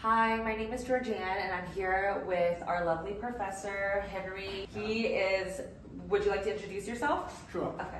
Hi, my name is Georgianne, and I'm here with our lovely Professor Henry. Would you like to introduce yourself? Sure. Okay.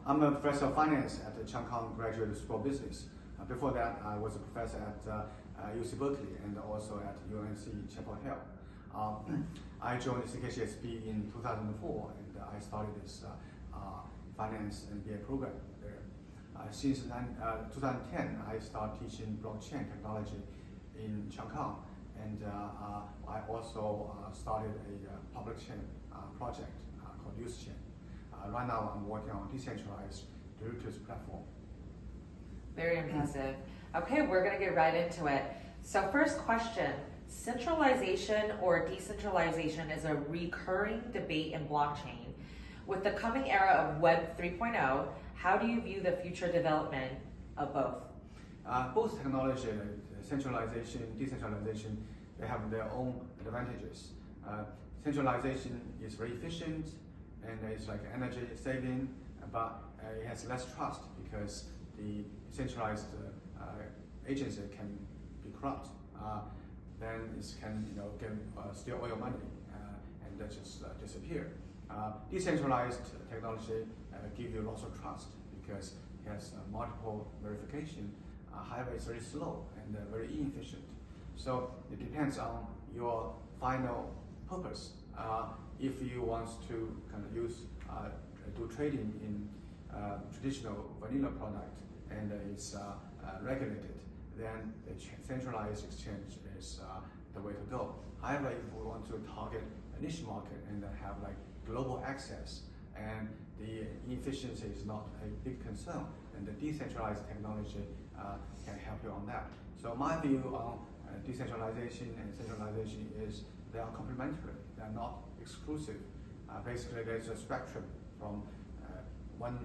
I'm a professor of finance at the Changkang Graduate School of Business. Before that, I was a professor at UC Berkeley and also at UNC Chapel Hill. I joined CKGSB in 2004, and I started this finance MBA program there. Since 2010, I started teaching blockchain technology in Changkang, and I also started a public chain project called UseChain. Right now, I'm working on decentralized derivatives platform. Very impressive. Okay, we're going to get right into it. So first question, centralization or decentralization is a recurring debate in blockchain. With the coming era of Web 3.0, how do you view the future development of both? Both technology, centralization, decentralization, they have their own advantages. Centralization is very efficient and it's like energy saving, but it has less trust because the centralized agency can be corrupt. Then it can steal all your money and that just disappear. Decentralized technology give you lots of trust because it has multiple verification. However, it's very slow and very inefficient. So it depends on your final purpose. If you want to kind of do trading in traditional vanilla product and it's regulated, then the centralized exchange is the way to go. However, if we want to target a niche market and have like global access, and the efficiency is not a big concern, and the decentralized technology can help you on that. So my view on decentralization and centralization is they are complementary. They are not exclusive. Basically, there's a spectrum from one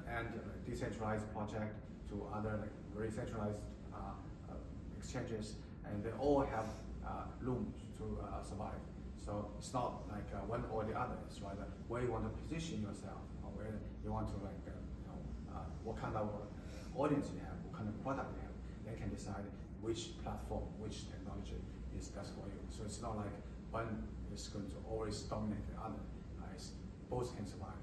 end decentralized project to other like very centralized exchanges, and they all have room to survive. So it's not like one or the other. It's rather where you want to position yourself, or where you want to what kind of audience you have, what kind of product you have. They can decide which platform, which technology is best for you. So it's not like one is going to always dominate the other. Both can survive.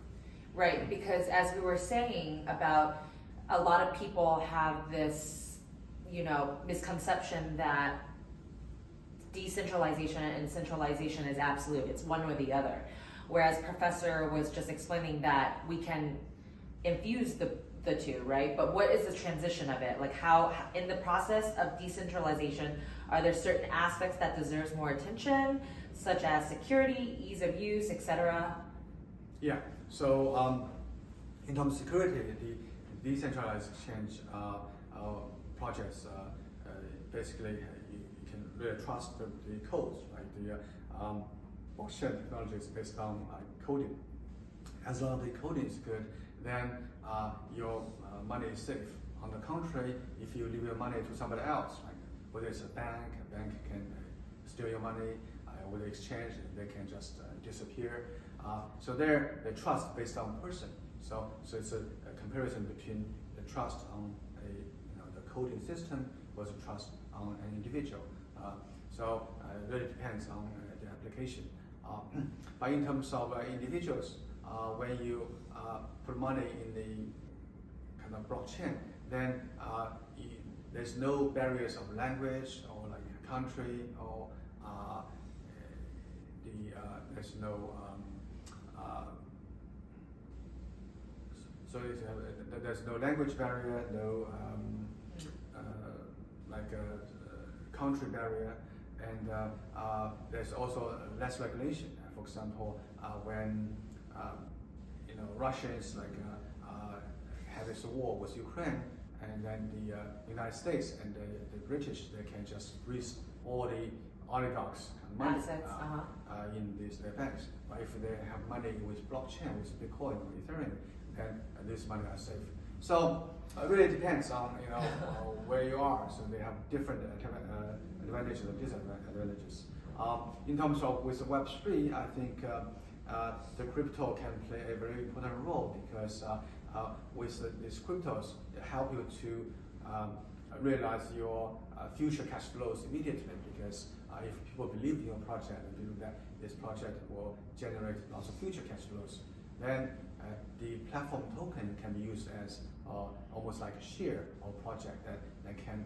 Right, because as we were saying about a lot of people have this, misconception that decentralization and centralization is absolute. It's one or the other. Whereas Professor was just explaining that we can infuse the two, right? But what is the transition of it? Like how, in the process of decentralization, are there certain aspects that deserves more attention, such as security, ease of use, etc.? Yeah, so in terms of security, the decentralized exchange projects, basically you can really trust the codes, right? The blockchain technology is based on coding. As long as the coding is good, then your money is safe. On the contrary, if you leave your money to somebody else, like whether it's a bank can steal your money, with the exchange, they can just disappear. So there, the trust based on person. So it's a comparison between the trust on the coding system versus trust on an individual. So it really depends on the application. But in terms of individuals, when you put money in the kind of blockchain, then there's no barriers of language or like country or there's no there's no language barrier, no country barrier, and there's also less regulation. For example, when Russians had this war with Ukraine, and then the United States and the British, they can just freeze all the oligarchs' money in these banks. But if they have money with blockchain, with Bitcoin or Ethereum, then this money are safe. So it really depends on where you are. So they have different advantages and disadvantages. In terms of with Web3, I think the crypto can play a very important role because with these cryptos, they help you to realize your future cash flows immediately, because if people believe in your project and believe that this project will generate lots of future cash flows, then the platform token can be used as almost like a share of project that can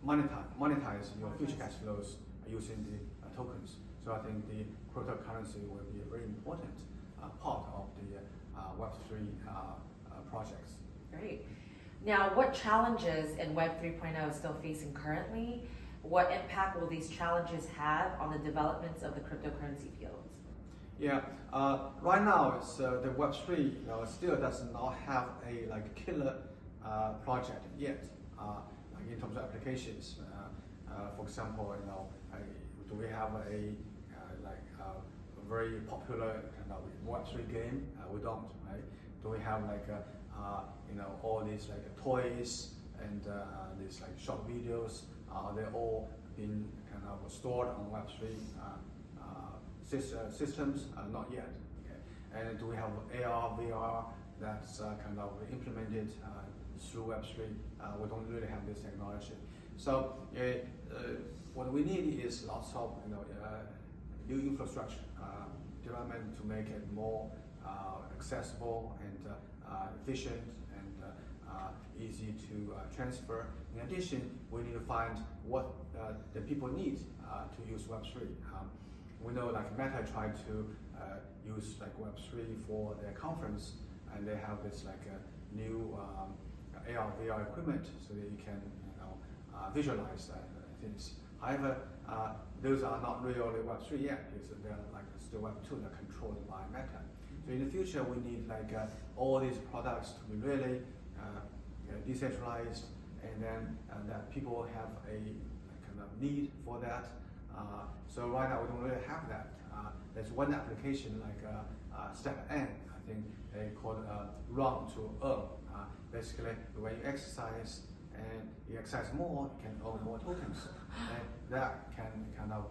monetize your future cash flows using the tokens. So I think the cryptocurrency will be a very important part of the Web3 projects. Great. Now, what challenges in Web 3.0 is still facing currently? What impact will these challenges have on the developments of the cryptocurrency fields? Yeah, right now it's the Web3 still does not have a killer project yet. Like in terms of applications, for example, do we have a very popular kind of Web3 game? We don't, right? Do we have all these toys and these short videos? They're all been kind of stored on Web3 systems? Not yet. Okay. And do we have AR, VR that's kind of implemented through Web3? We don't really have this technology. So what we need is lots of new infrastructure development to make it more accessible and efficient and easy to transfer. In addition, we need to find what the people need to use Web3. We know Meta tried to use Web3 for their conference, and they have this new AR VR equipment so that you can visualize things. However, those are not really Web3 yet, because they're still Web2. They're controlled by Meta. So in the future, we need all these products to be really decentralized, and then that people have a kind of need for that. So right now we don't really have that. There's one application Step N, I think they call it Run to Earn. Basically, when you exercise and you exercise more, you can earn more tokens, and that can kind of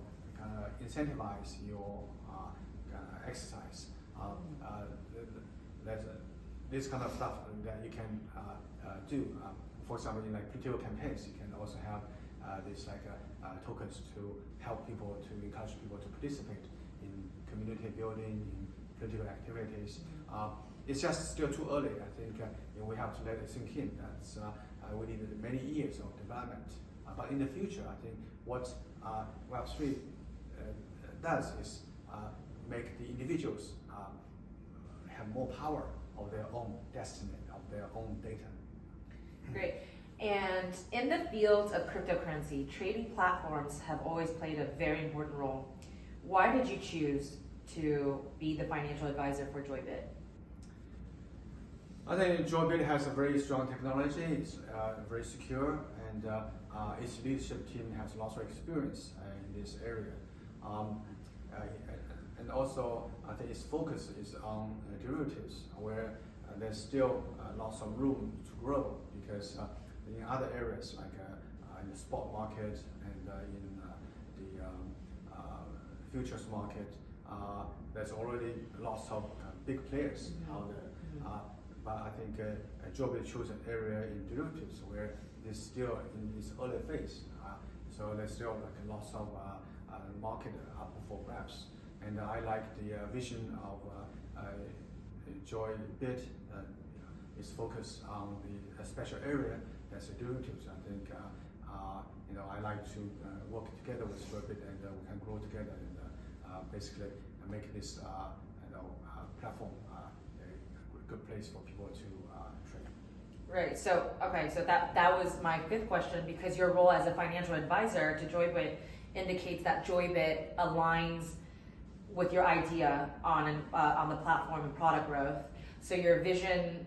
incentivize your exercise. There's this kind of stuff that you can do. For example, in political campaigns, you can also have this tokens to help people, to encourage people to participate in community building, in political activities. It's just still too early. I think we have to let it sink in. That's we need many years of development. But in the future, I think what Web3 does is make the individuals have more power of their own destiny, of their own data. Great. And in the field of cryptocurrency, trading platforms have always played a very important role. Why did you choose to be the financial advisor for Joybit? I think Joybit has a very strong technology. It's very secure, and its leadership team has lots of experience in this area. And also, I think its focus is on derivatives, where there's still lots of room to grow, because in other areas in the spot market and in the futures market, there's already lots of big players out there. But I think Joybit chose an area in derivatives where it's still in its early phase. So there's still lots of market up for grabs. And I like the vision of Joybit. Its focus on the special area that's the derivatives. I think I like to work together with Joybit, and we can grow together and basically make this platform a good place for people to trade. Right. So so that was my fifth question, because your role as a financial advisor to Joybit indicates that Joybit aligns with your idea on the platform and product growth. So your vision,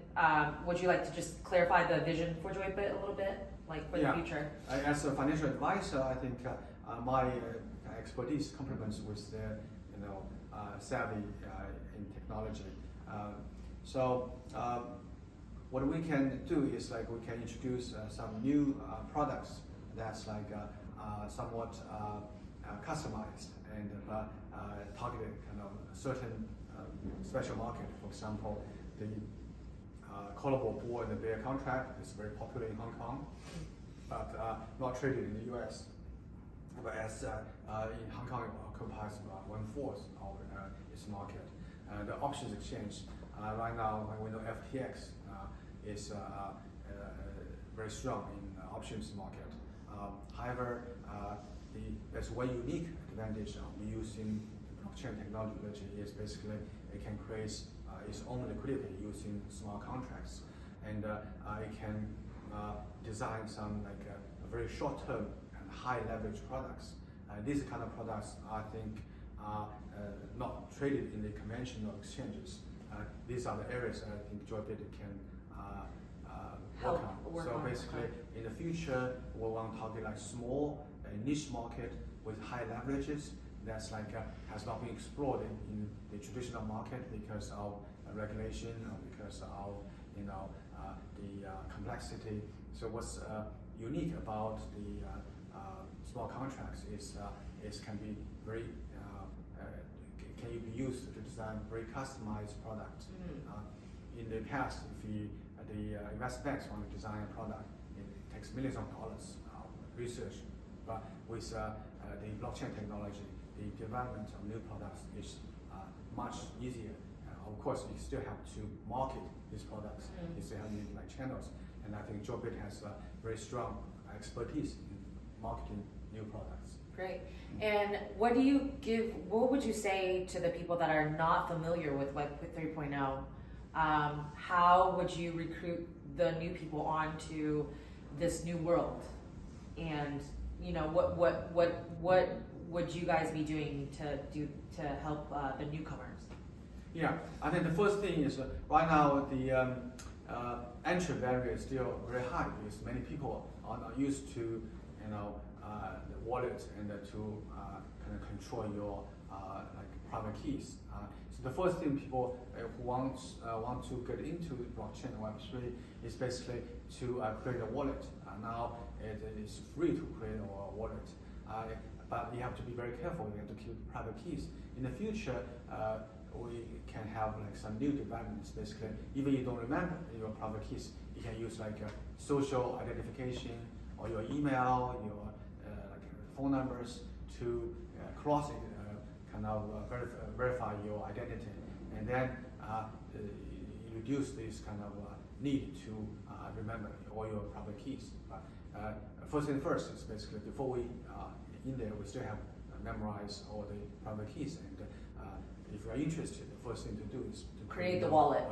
would you like to just clarify the vision for Joybit a little bit, for the future? As a financial advisor, I think my expertise complements with their savvy in technology. So what we can do is we can introduce some new products that's somewhat customized and targeted kind of certain special market. For example, the callable bull and bear contract. It's very popular in Hong Kong, but not traded in the US. Whereas in Hong Kong, it occupies about 1/4 of its market. The options exchange, right now, we know FTX is very strong in options market. However, there's one unique advantage of using blockchain technology is basically it can create its own liquidity using smart contracts, and it can design some very short-term and high leverage products. These kind of products, I think, are not traded in the conventional exchanges. These are the areas I think Joybit can work on. So basically, in the future, we want to target small niche market with high leverages that's has not been explored in the traditional market because of regulation or because of the complexity. So what's unique about the small contracts is can be very can be used to design very customized products. In the past, if the investment banks want to design a product, it takes millions of dollars of research. But with the blockchain technology, the development of new products is much easier. Of course, you still have to market these products. You still have need channels, and I think Joybit has very strong expertise in marketing new products. Great. And what would you say to the people that are not familiar with Web 3.0? How would you recruit the new people onto this new world? And what would you guys be doing to help the newcomers? Yeah, I think the first thing is right now the entry barrier is still very high because many people are not used to the wallet and to kind of control your private keys. So the first thing people who want to get into blockchain Web3 is basically to create a wallet. Now it is free to create a wallet, but you have to be very careful. You have to keep private keys. In the future, we can have some new developments. Basically, even you don't remember your private keys, you can use social identification or your email, your phone numbers to cross it, verify your identity, and then reduce this kind of need to remember all your private keys. But first thing first is basically before we in there, we still have memorize all the private keys. And if you are interested, the first thing to do is to create the wallet.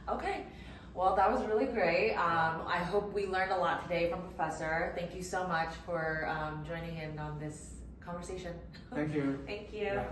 Okay. Well, that was really great. I hope we learned a lot today from Professor. Thank you so much for joining in on this conversation. Thank you. Thank you. Yeah.